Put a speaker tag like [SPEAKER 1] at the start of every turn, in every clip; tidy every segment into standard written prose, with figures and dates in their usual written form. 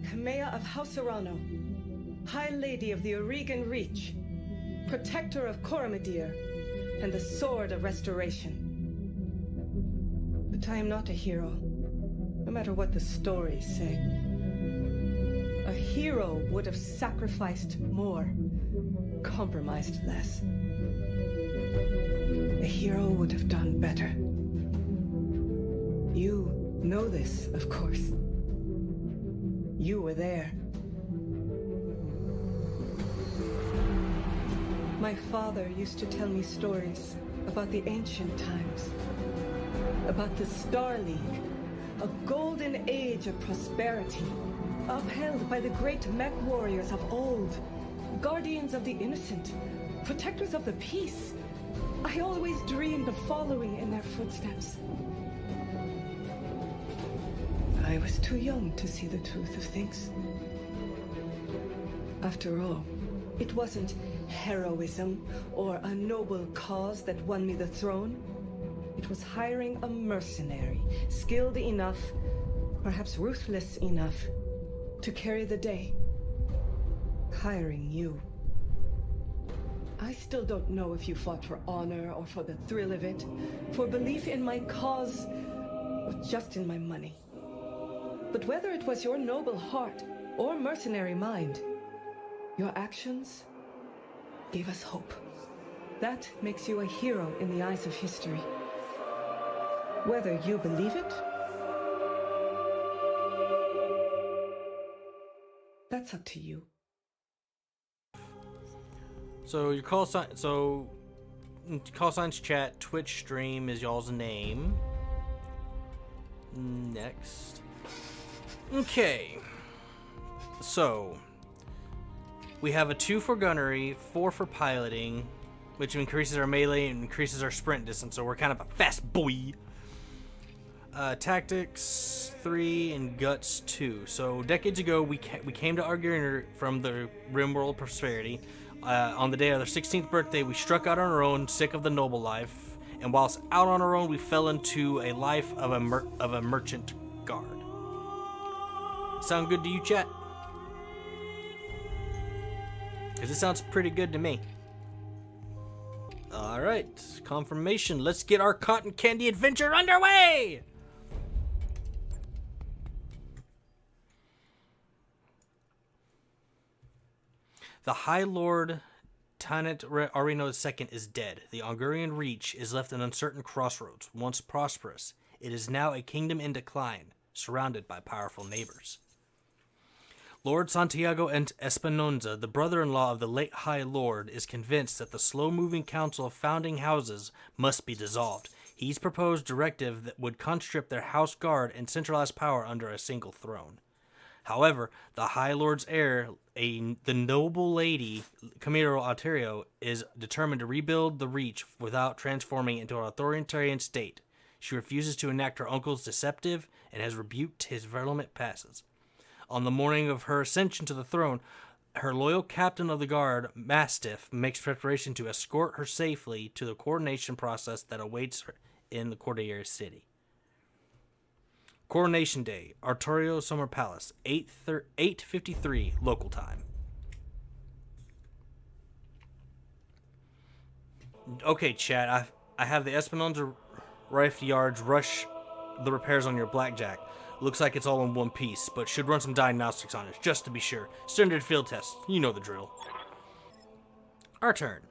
[SPEAKER 1] Kamea of House Arano, High Lady of the Oregon Reach, Protector of Coromidere, and the Sword of Restoration. But I am not a hero, no matter what the stories say. A hero would have sacrificed more, compromised less. A hero would have done better. You know this, of course. You were there. My father used to tell me stories about the ancient times, about the Star League, a golden age of prosperity, upheld by the great mech warriors of old, guardians of the innocent, protectors of the peace. I always dreamed of following in their footsteps. I was too young to see the truth of things. After all, it wasn't heroism or a noble cause that won me the throne. It was hiring a mercenary, skilled enough, perhaps ruthless enough, to carry the day. Hiring you. I still don't know if you fought for honor or for the thrill of it, for belief in my cause, or just in my money. But whether it was your noble heart or mercenary mind, your actions gave us hope. That makes you a hero in the eyes of history. Whether you believe it, that's up to you.
[SPEAKER 2] So your call signs chat, Twitch stream is y'all's name. Next. Okay. So we have a 2 for gunnery, 4 for piloting, which increases our melee and increases our sprint distance, so we're kind of a fast boy. Tactics 3 and guts 2. So decades ago we came to Argyrnir from the Rimworld Prosperity. On the day of their 16th birthday, we struck out on our own, sick of the noble life, and whilst out on our own, we fell into a life of a merchant guard. Sound good to you, chat? Because it sounds pretty good to me. Alright, confirmation. Let's get our cotton candy adventure underway! The High Lord Tanit Arino II is dead. The Ongurian Reach is left an uncertain crossroads. Once prosperous, it is now a kingdom in decline, surrounded by powerful neighbors. Lord Santiago Espinosa, the brother-in-law of the late High Lord, is convinced that the slow-moving council of founding houses must be dissolved. He's proposed directive that would conscript their house guard and centralize power under a single throne. However, the High Lord's heir, the noble lady, Camilo Alterio, is determined to rebuild the Reach without transforming it into an authoritarian state. She refuses to enact her uncle's deceptive and has rebuked his virulent passes. On the morning of her ascension to the throne, her loyal captain of the guard, Mastiff, makes preparation to escort her safely to the coronation process that awaits her in the Cordillera City. Coronation Day, Artorio Summer Palace, 8:53 local time. Okay, chat, I have the Espinosa Rifle Yards rush the repairs on your Blackjack. Looks like it's all in one piece, but should run some diagnostics on it, just to be sure. Standard field test, you know the drill. Our turn.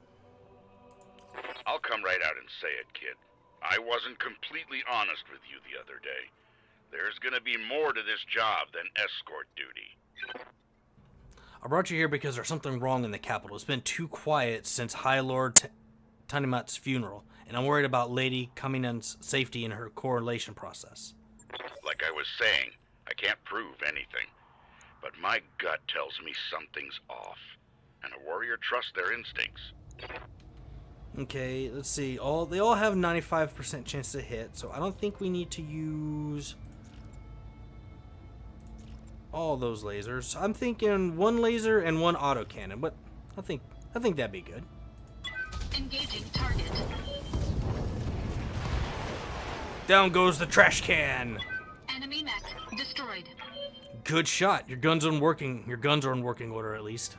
[SPEAKER 3] I'll come right out and say it, kid. I wasn't completely honest with you the other day. There's gonna be more to this job than escort duty.
[SPEAKER 2] I brought you here because there's something wrong in the capital. It's been too quiet since High Lord Tanimat's funeral, and I'm worried about Lady Kaminan's safety in her correlation process.
[SPEAKER 3] Like I was saying, I can't prove anything, but my gut tells me something's off, and a warrior trusts their instincts.
[SPEAKER 2] Okay, let's see. They all have 95% chance to hit, so I don't think we need to use all those lasers. I'm thinking one laser and one autocannon, but I think that'd be good.
[SPEAKER 4] Engaging target.
[SPEAKER 2] Down goes the trash can.
[SPEAKER 4] Enemy mech destroyed.
[SPEAKER 2] Good shot. Your guns are in working. Your guns are in working order at least.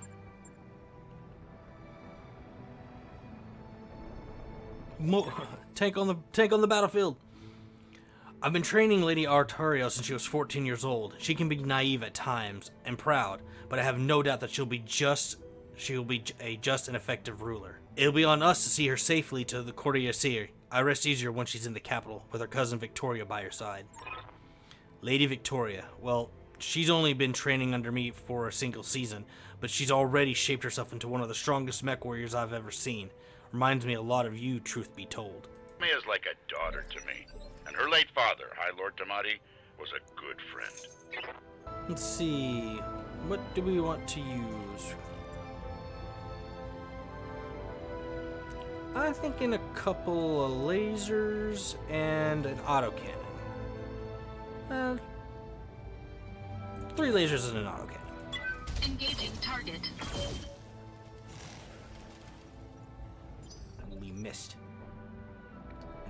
[SPEAKER 2] Tank on the battlefield. I've been training Lady Artario since she was 14 years old. She can be naive at times and proud, but I have no doubt that she'll be a just and effective ruler. It'll be on us to see her safely to the Courtier. I rest easier when she's in the capital with her cousin Victoria by her side. Lady Victoria, well, she's only been training under me for a single season, but she's already shaped herself into one of the strongest mech warriors I've ever seen. Reminds me a lot of you, truth be told.
[SPEAKER 3] Mia's like a daughter to me, and her late father, High Lord Tamati, was a good friend.
[SPEAKER 2] Let's see, what do we want to use? I'm thinking a couple of lasers and an autocannon. 3 lasers and an autocannon.
[SPEAKER 4] Engaging target.
[SPEAKER 2] We missed.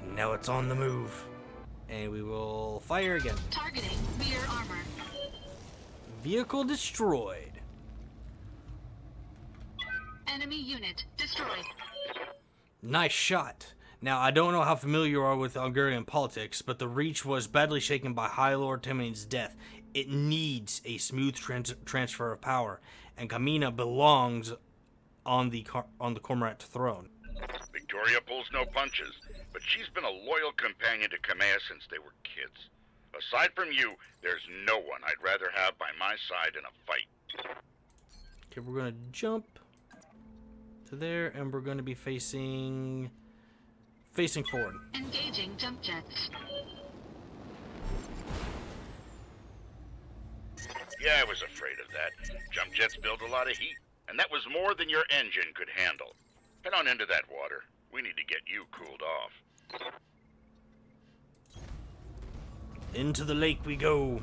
[SPEAKER 2] And now it's on the move. And we will fire again.
[SPEAKER 4] Targeting rear armor.
[SPEAKER 2] Vehicle destroyed.
[SPEAKER 4] Enemy unit destroyed.
[SPEAKER 2] Nice shot. Now, I don't know how familiar you are with Hungarian politics, but the Reach was badly shaken by High Lord Timoni's death. It needs a smooth transfer of power, and Kamina belongs on the Cormorant throne.
[SPEAKER 3] Victoria pulls no punches, but she's been a loyal companion to Kamea since they were kids. Aside from you, there's no one I'd rather have by my side in a fight.
[SPEAKER 2] Okay, we're gonna jump to there, and we're gonna be facing forward.
[SPEAKER 4] Engaging jump jets.
[SPEAKER 3] Yeah, I was afraid of that. Jump jets build a lot of heat, and that was more than your engine could handle. Head on into that water. We need to get you cooled off.
[SPEAKER 2] Into the lake we go.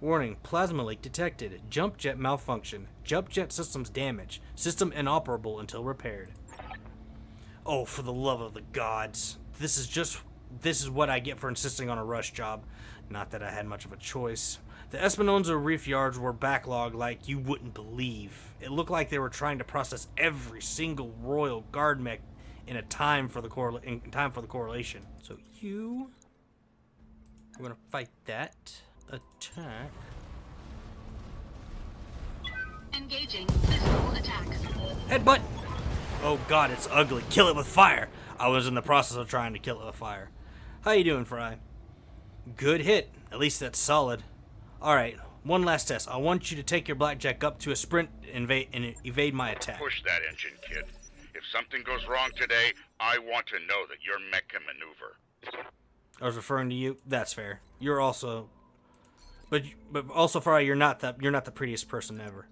[SPEAKER 2] Warning, plasma leak detected. Jump jet malfunction. Jump jet systems damaged. System inoperable until repaired. Oh, for the love of the gods. This is what I get for insisting on a rush job. Not that I had much of a choice. The Esperanza reef yards were backlogged like you wouldn't believe. It looked like they were trying to process every single Royal Guard mech in time for the correlation. So we're gonna fight that. Attack.
[SPEAKER 4] Engaging physical attack.
[SPEAKER 2] Headbutt! Oh god, it's ugly. Kill it with fire! I was in the process of trying to kill it with fire. How you doing, Fry? Good hit. At least that's solid. Alright, one last test. I want you to take your blackjack up to a sprint and evade my attack.
[SPEAKER 3] Push that engine, kid. If something goes wrong today, I want to know that your mech can maneuver.
[SPEAKER 2] I was referring to you. That's fair. You're also... But also, Fry, you're not the prettiest person ever.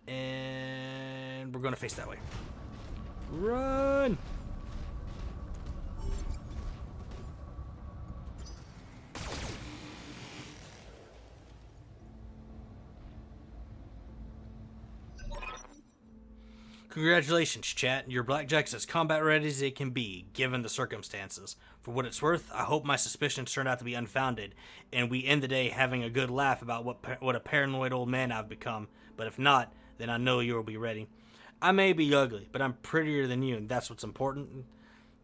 [SPEAKER 2] And we're going to face that way. Run! Congratulations, chat. Your blackjack's as combat ready as it can be, given the circumstances. For what it's worth, I hope my suspicions turned out to be unfounded, and we end the day having a good laugh about what a paranoid old man I've become. But if not, then I know you'll be ready. I may be ugly, but I'm prettier than you, and that's what's important.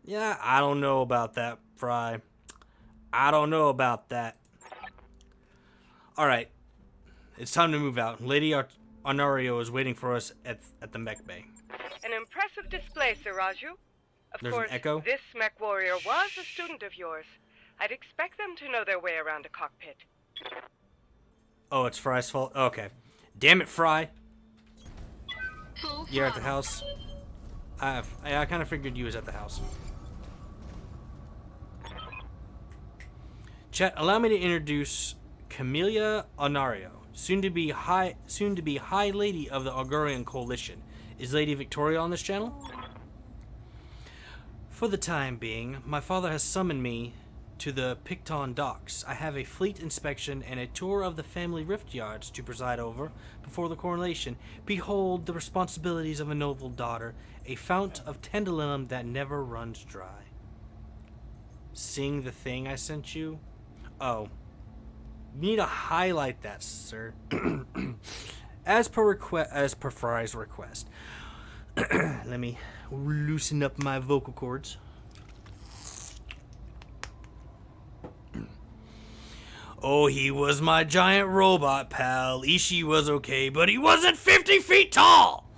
[SPEAKER 2] Yeah, I don't know about that, Fry. I don't know about that. Alright, it's time to move out. Lady Honorio is waiting for us at the mech bay.
[SPEAKER 5] An impressive display, Sir Raju. Of
[SPEAKER 2] There's an
[SPEAKER 5] course,
[SPEAKER 2] echo?
[SPEAKER 5] this mech warrior was a student of yours. I'd expect them to know their way around a cockpit.
[SPEAKER 2] Oh, it's Fry's fault? Okay. Damn it, Fry.
[SPEAKER 4] Full
[SPEAKER 2] You're at the
[SPEAKER 4] throttle.
[SPEAKER 2] house? I kind of figured you was at the house. Chat, allow me to introduce Camelia Honorio, soon to be High Lady of the Augurian Coalition. Is Lady Victoria on this channel? For the time being, my father has summoned me to the Picton docks. I have a fleet inspection and a tour of the family rift yards to preside over before the coronation. Behold the responsibilities of a noble daughter, a fount of tenderlum that never runs dry. Seeing the thing I sent you? Oh, You need to highlight that, sir. As per Fry's request. Let me loosen up my vocal cords. Oh, he was my giant robot pal. Ishii was okay, but he wasn't 50 feet tall!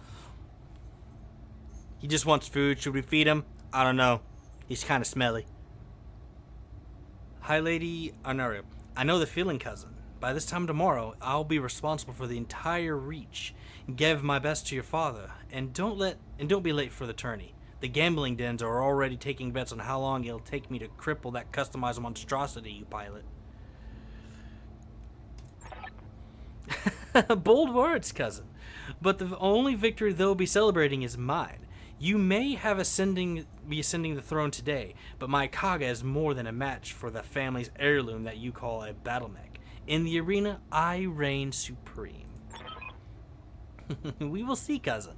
[SPEAKER 2] He just wants food. Should we feed him? I don't know. He's kind of smelly. Hi, Lady Anaria. I know the feeling, cousin. By this time tomorrow, I'll be responsible for the entire Reach. Give my best to your father, and don't be late for the tourney. The gambling dens are already taking bets on how long it'll take me to cripple that customized monstrosity you pilot. Bold words, cousin. But the only victory they'll be celebrating is mine. You may have be ascending the throne today, but my Kaga is more than a match for the family's heirloom that you call a BattleTech. In the arena, I reign supreme. We will see, cousin.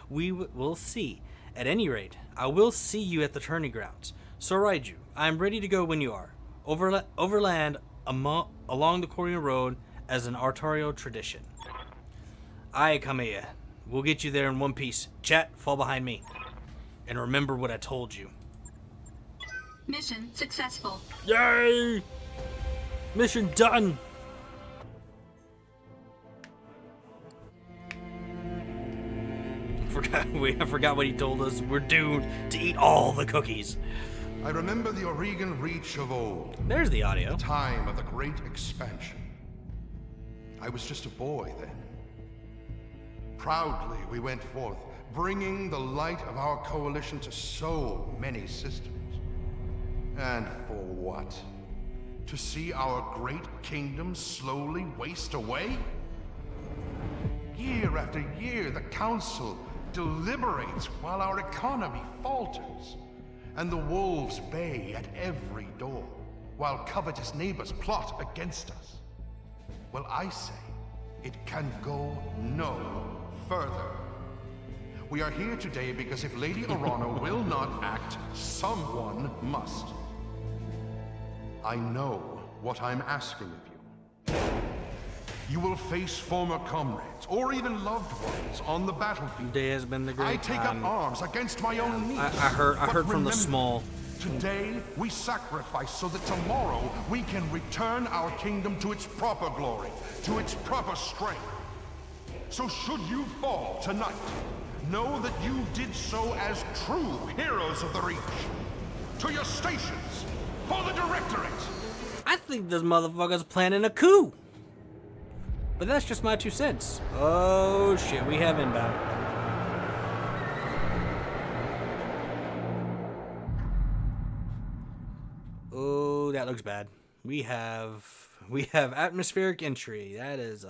[SPEAKER 2] We will see. At any rate, I will see you at the tourney grounds. So, Raiju, I am ready to go when you are. Overland along the Korean road as an Artario tradition. Aye, come here. We'll get you there in one piece. Chat, fall behind me. And remember what I told you.
[SPEAKER 4] Mission successful.
[SPEAKER 2] Yay! Mission done! I forgot what he told us. We're doomed to eat all the cookies.
[SPEAKER 6] I remember the Oregon Reach of old.
[SPEAKER 2] There's the audio.
[SPEAKER 6] The time of the great expansion. I was just a boy then. Proudly we went forth, bringing the light of our coalition to so many systems. And for what? To see our great kingdom slowly waste away? Year after year, the Council deliberates while our economy falters, and the wolves bay at every door, while covetous neighbors plot against us. Well, I say, it can go no further. We are here today because if Lady Orana will not act, someone must. I know what I'm asking of you. You will face former comrades, or even loved ones, on the battlefield.
[SPEAKER 2] Day has been the great
[SPEAKER 6] I take up arms against my own niece.
[SPEAKER 2] I heard from
[SPEAKER 6] remember,
[SPEAKER 2] the small.
[SPEAKER 6] Today, we sacrifice so that tomorrow we can return our kingdom to its proper glory, to its proper strength. So should you fall tonight, know that you did so as true heroes of the Reach. To your stations, for the Directorate!
[SPEAKER 2] I think this motherfucker's planning a coup. But that's just my 2 cents. Oh shit, we have inbound. Oh, that looks bad. We have atmospheric entry. That is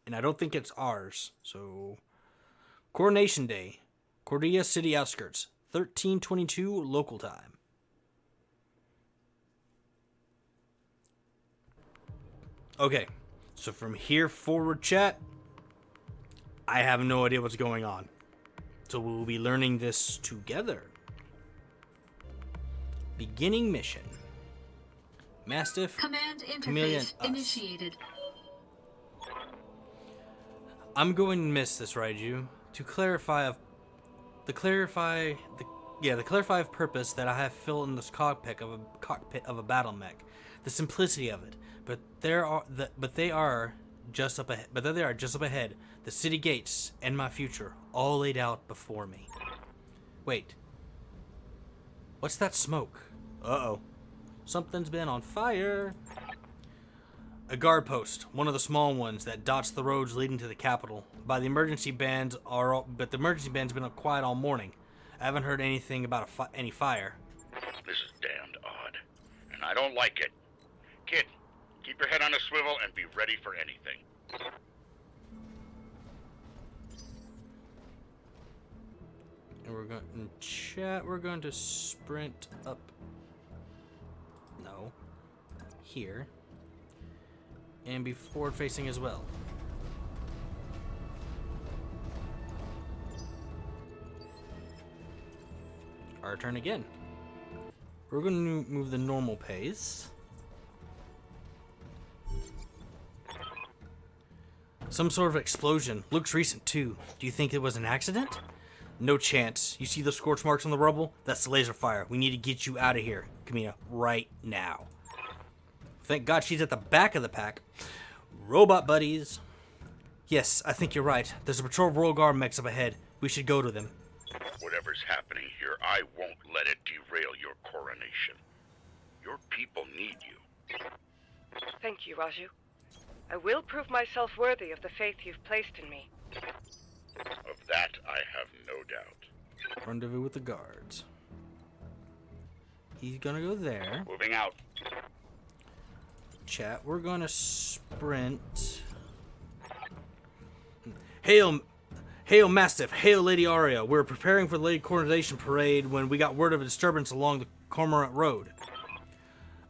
[SPEAKER 2] and I don't think it's ours. So Coronation Day, Cordia City outskirts, 13:22 local time. Okay. So from here forward, chat, I have no idea what's going on. So we'll be learning this together. Beginning mission. Mastiff.
[SPEAKER 4] Command
[SPEAKER 2] Chameleon,
[SPEAKER 4] interface
[SPEAKER 2] us.
[SPEAKER 4] initiated.
[SPEAKER 2] I'm going to miss this, Raiju. To clarify the clarified purpose that I have filled in this cockpit of a battle mech. The simplicity of it. But they are just up ahead. The city gates and my future, all laid out before me. Wait. What's that smoke? Uh-oh. Something's been on fire. A guard post, one of the small ones that dots the roads leading to the capital. But the emergency band's been quiet all morning. I haven't heard anything about any fire.
[SPEAKER 3] This is damned odd, and I don't like it. Kid, keep your head on a swivel and be ready for anything.
[SPEAKER 2] And we're going in chat. We're going to sprint up. No, here, and be forward facing as well. Our turn again. We're going to move the normal pace. Some sort of explosion. Looks recent, too. Do you think it was an accident? No chance. You see the scorch marks on the rubble? That's the laser fire. We need to get you out of here, Camilla, right now. Thank God she's at the back of the pack. Robot buddies. Yes, I think you're right. There's a patrol of Royal Guard mechs up ahead. We should go to them.
[SPEAKER 3] Whatever's happening here, I won't let it derail your coronation. Your people need you.
[SPEAKER 5] Thank you, Raju. I will prove myself worthy of the faith you've placed in me.
[SPEAKER 3] Of that, I have no doubt.
[SPEAKER 2] Rendezvous with the guards. He's gonna go there.
[SPEAKER 3] Moving out.
[SPEAKER 2] Chat, we're gonna sprint. Hail, Mastiff. Hail, Lady Aria. We were preparing for the Lady Coronation Parade when we got word of a disturbance along the Cormorant Road.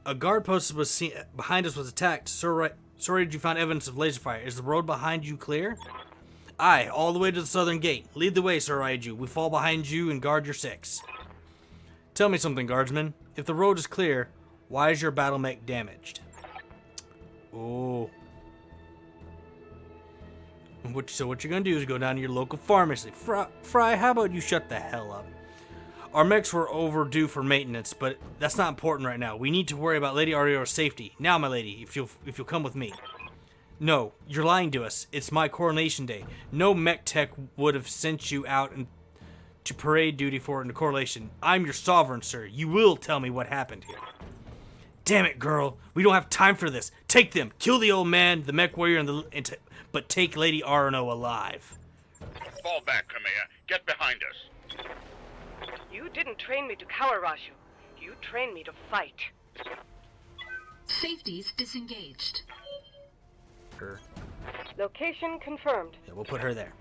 [SPEAKER 2] A guard post was seen behind us was attacked. Sorry, you found evidence of laser fire. Is the road behind you clear? Aye, all the way to the southern gate. Lead the way, Sir Raiju. We fall behind you and guard your six. Tell me something, guardsman. If the road is clear, why is your battle mech damaged? Oh. So what you're gonna do is go down to your local pharmacy. Fry, how about you shut the hell up? Our mechs were overdue for maintenance, but that's not important right now. We need to worry about Lady Aria's safety. Now, my lady, if you'll come with me. No, you're lying to us. It's my coronation day. No mech tech would have sent you out to parade duty for it in the coronation. I'm your sovereign, sir. You will tell me what happened here. Damn it, girl. We don't have time for this. Take them. Kill the old man, the mech warrior, but take Lady Arno alive.
[SPEAKER 3] Fall back, Kamea. Get behind us.
[SPEAKER 5] You didn't train me to cower, Raju. You trained me to fight.
[SPEAKER 4] Safeties disengaged.
[SPEAKER 2] Her.
[SPEAKER 5] Location confirmed.
[SPEAKER 2] Yeah, we'll put her there.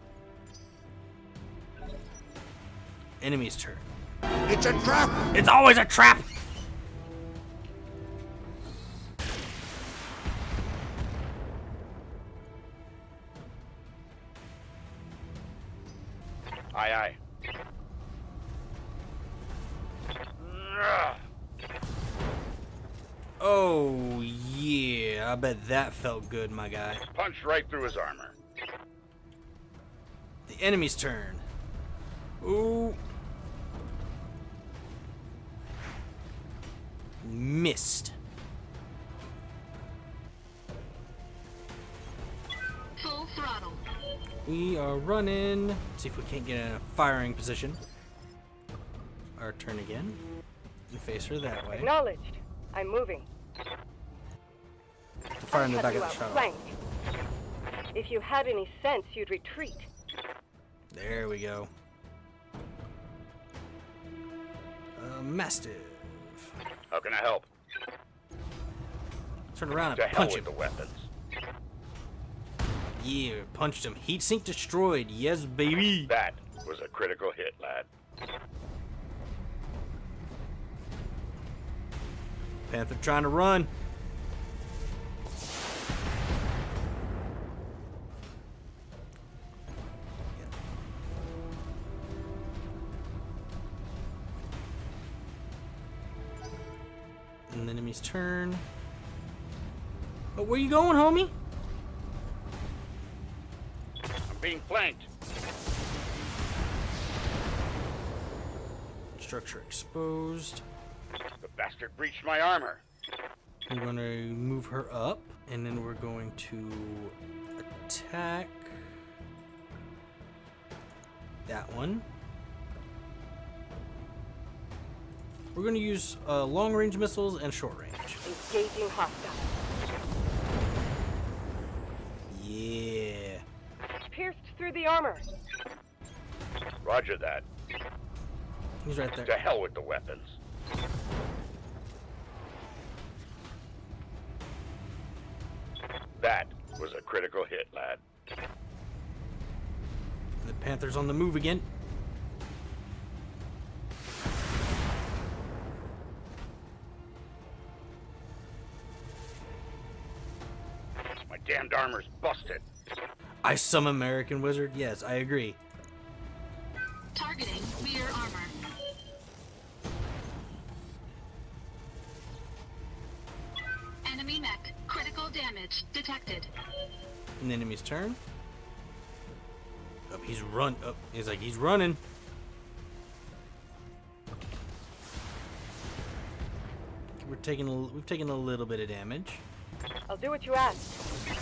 [SPEAKER 2] Enemy's turn.
[SPEAKER 6] It's a trap!
[SPEAKER 2] It's always a trap!
[SPEAKER 3] Aye, aye.
[SPEAKER 2] Oh, yeah. I bet that felt good, my guy.
[SPEAKER 3] Punched right through his armor.
[SPEAKER 2] The enemy's turn. Ooh. Missed.
[SPEAKER 4] Full throttle.
[SPEAKER 2] We are running. Let's see if we can't get in a firing position. Our turn again. We face her that way.
[SPEAKER 5] Acknowledged. I'm moving.
[SPEAKER 2] Fire in the back
[SPEAKER 5] You
[SPEAKER 2] of the shuttle.
[SPEAKER 5] outflanked. If you had any sense, you'd retreat.
[SPEAKER 2] There we go. Mastiff.
[SPEAKER 3] How can I help?
[SPEAKER 2] Turn around
[SPEAKER 3] To
[SPEAKER 2] and
[SPEAKER 3] hell
[SPEAKER 2] punch
[SPEAKER 3] with
[SPEAKER 2] him.
[SPEAKER 3] the weapons.
[SPEAKER 2] Yeah, punched him. Heat sink destroyed. Yes, baby.
[SPEAKER 3] That was a critical hit, lad.
[SPEAKER 2] Panther trying to run. And the enemy's turn. Oh, where you going, homie?
[SPEAKER 3] I'm being flanked.
[SPEAKER 2] Structure exposed.
[SPEAKER 3] The bastard breached my armor.
[SPEAKER 2] I'm going to move her up, and then we're going to attack that one. We're going to use long-range missiles and short-range.
[SPEAKER 5] Engaging hostile.
[SPEAKER 2] Yeah.
[SPEAKER 5] Pierced through the armor.
[SPEAKER 3] Roger that.
[SPEAKER 2] He's right there.
[SPEAKER 3] To hell with the weapons. That was a critical hit, lad.
[SPEAKER 2] The Panther's on the move again.
[SPEAKER 3] My damned armor's busted.
[SPEAKER 2] I some American wizard? Yes, I agree.
[SPEAKER 4] Targeting rear armor. Enemy mech. Critical damage detected.
[SPEAKER 2] An enemy's turn. he's run. Oh, he's like, he's running. We've taken a little bit of damage.
[SPEAKER 5] I'll do what you ask.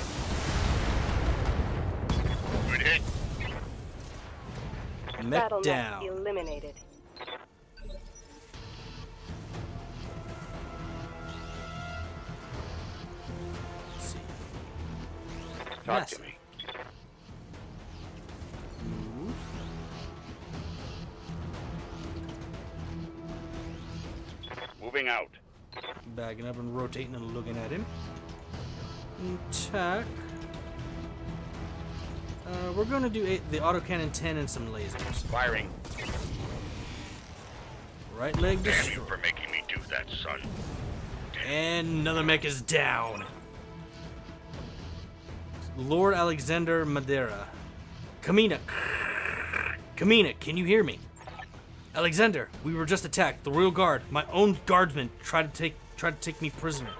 [SPEAKER 3] Good hit.
[SPEAKER 2] Mech
[SPEAKER 5] BattleTech
[SPEAKER 2] down.
[SPEAKER 5] eliminated.
[SPEAKER 2] Let's see.
[SPEAKER 3] Talk
[SPEAKER 2] Massive.
[SPEAKER 3] to me.
[SPEAKER 2] Move.
[SPEAKER 3] Moving out.
[SPEAKER 2] Bagging up and rotating and looking at him. Attack. We're going to do the autocannon 10 and some lasers.
[SPEAKER 3] Firing.
[SPEAKER 2] Right leg
[SPEAKER 3] Damn you
[SPEAKER 2] destroyed.
[SPEAKER 3] for making me do that, son.
[SPEAKER 2] And another mech is down. Lord Alexander Madeira. Kamina. Kamina, can you hear me? Alexander, we were just attacked. The Royal Guard, my own guardsmen, tried to take me prisoner.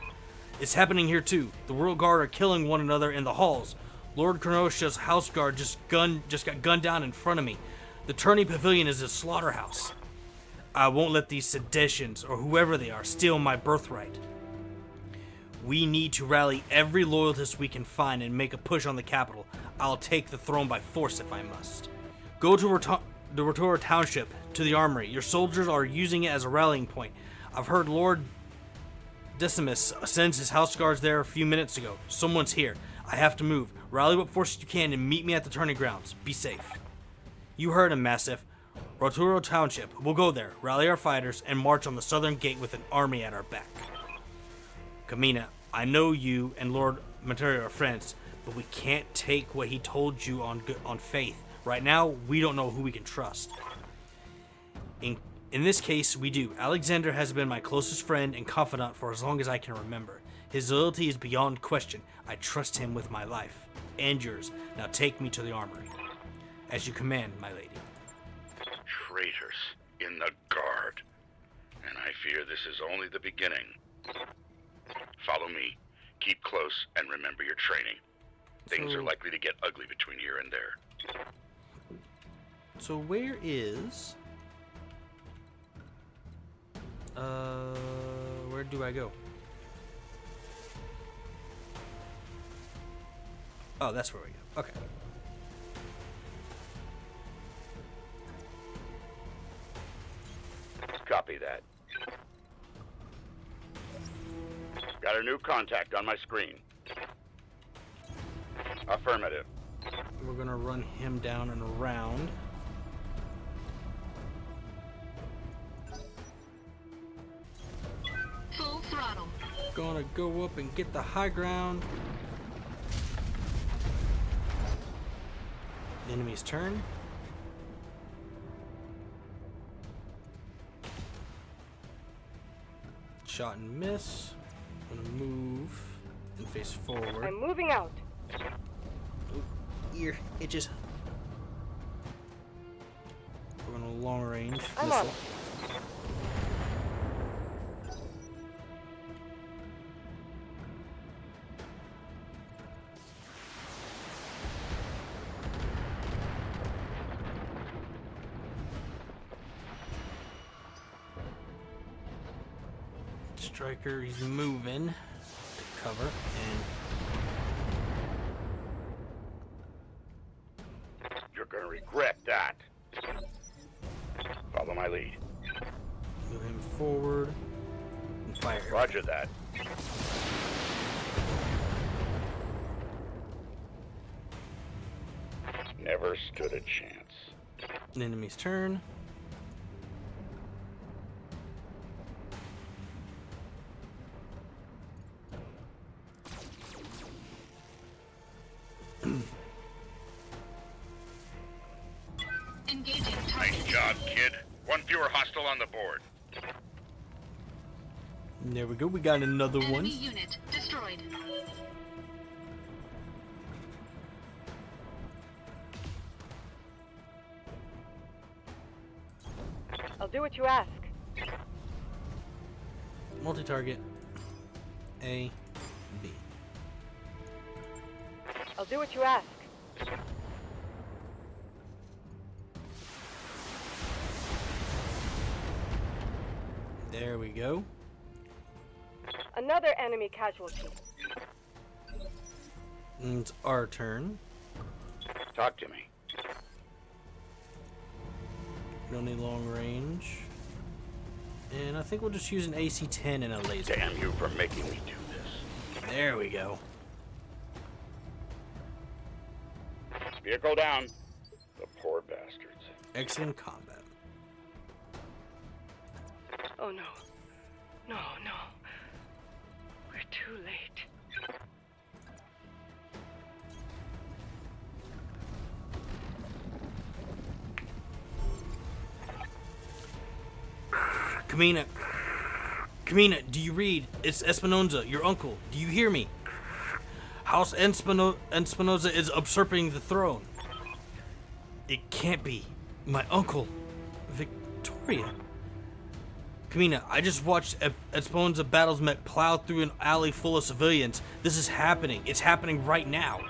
[SPEAKER 2] It's happening here too. The Royal Guard are killing one another in the halls. Lord Kenosha's house guard just got gunned down in front of me. The tourney pavilion is a slaughterhouse. I won't let these seditions, or whoever they are, steal my birthright. We need to rally every loyalist we can find and make a push on the capital. I'll take the throne by force if I must. Go to the Rotorua Township, to the armory. Your soldiers are using it as a rallying point. I've heard Lord Decimus sends his house guards there a few minutes ago. Someone's here. I have to move. Rally what forces you can and meet me at the turning grounds. Be safe. You heard him, Massive. Rotorua Township. We'll go there, rally our fighters, and march on the southern gate with an army at our back. Kamina, I know you and Lord Materia are friends, but we can't take what he told you on faith. Right now, we don't know who we can trust. In this case, we do. Alexander has been my closest friend and confidant for as long as I can remember. His loyalty is beyond question. I trust him with my life. And yours. Now take me to the armory. As you command, my lady.
[SPEAKER 3] Traitors in the guard. And I fear this is only the beginning. Follow me. Keep close and remember your training. Things are likely to get ugly between here and there.
[SPEAKER 2] So where is... where do I go? Oh, that's where we go. Okay.
[SPEAKER 3] Copy that. Got a new contact on my screen. Affirmative.
[SPEAKER 2] We're gonna run him down and around.
[SPEAKER 4] Full throttle.
[SPEAKER 2] Gonna go up and get the high ground. Enemy's turn. Shot and miss. Gonna move and face forward.
[SPEAKER 5] I'm moving out.
[SPEAKER 2] Ear itches. We're gonna long range
[SPEAKER 5] I'm on
[SPEAKER 2] missile.
[SPEAKER 5] it.
[SPEAKER 2] Striker, he's moving to cover and
[SPEAKER 3] You're gonna regret that. Follow my lead.
[SPEAKER 2] move him forward and fire.
[SPEAKER 3] Roger that. Never stood a chance.
[SPEAKER 2] An enemy's turn.
[SPEAKER 4] Engaging
[SPEAKER 3] Nice
[SPEAKER 4] target.
[SPEAKER 3] job, kid. One fewer hostile on the board.
[SPEAKER 2] There we go. We got another
[SPEAKER 4] Enemy
[SPEAKER 2] one.
[SPEAKER 4] unit destroyed.
[SPEAKER 5] I'll do what you ask.
[SPEAKER 2] Multi-target. A, B.
[SPEAKER 5] I'll do what you ask.
[SPEAKER 2] There we go.
[SPEAKER 5] Another enemy casualty.
[SPEAKER 2] And it's our turn.
[SPEAKER 3] Talk to me.
[SPEAKER 2] Don't need long range. And I think we'll just use an AC-10 and a laser.
[SPEAKER 3] Damn you for making me do this.
[SPEAKER 2] There we go.
[SPEAKER 3] Vehicle down. The poor bastards.
[SPEAKER 2] Excellent combat.
[SPEAKER 5] Oh no. No, no. We're too late.
[SPEAKER 2] Kamina. Kamina, do you read? It's Espinoza, your uncle. Do you hear me? House Espinoza is usurping the throne. It can't be. My uncle. Victoria. Kamina, I just watched Espinoza battles mech plow through an alley full of civilians. This is happening. It's happening right now.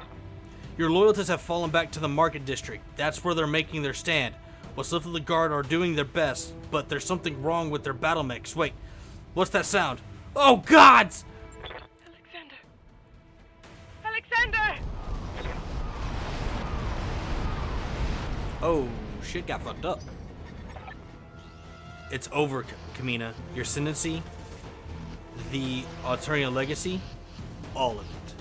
[SPEAKER 2] Your loyalists have fallen back to the market district. That's where they're making their stand. What's left of the guard are doing their best, but there's something wrong with their battle mechs. Wait, what's that sound? Oh, gods!
[SPEAKER 5] Alexander!
[SPEAKER 2] Oh, shit got fucked up. It's over, Kamina. Your ascendancy, the Alternate legacy, all of it.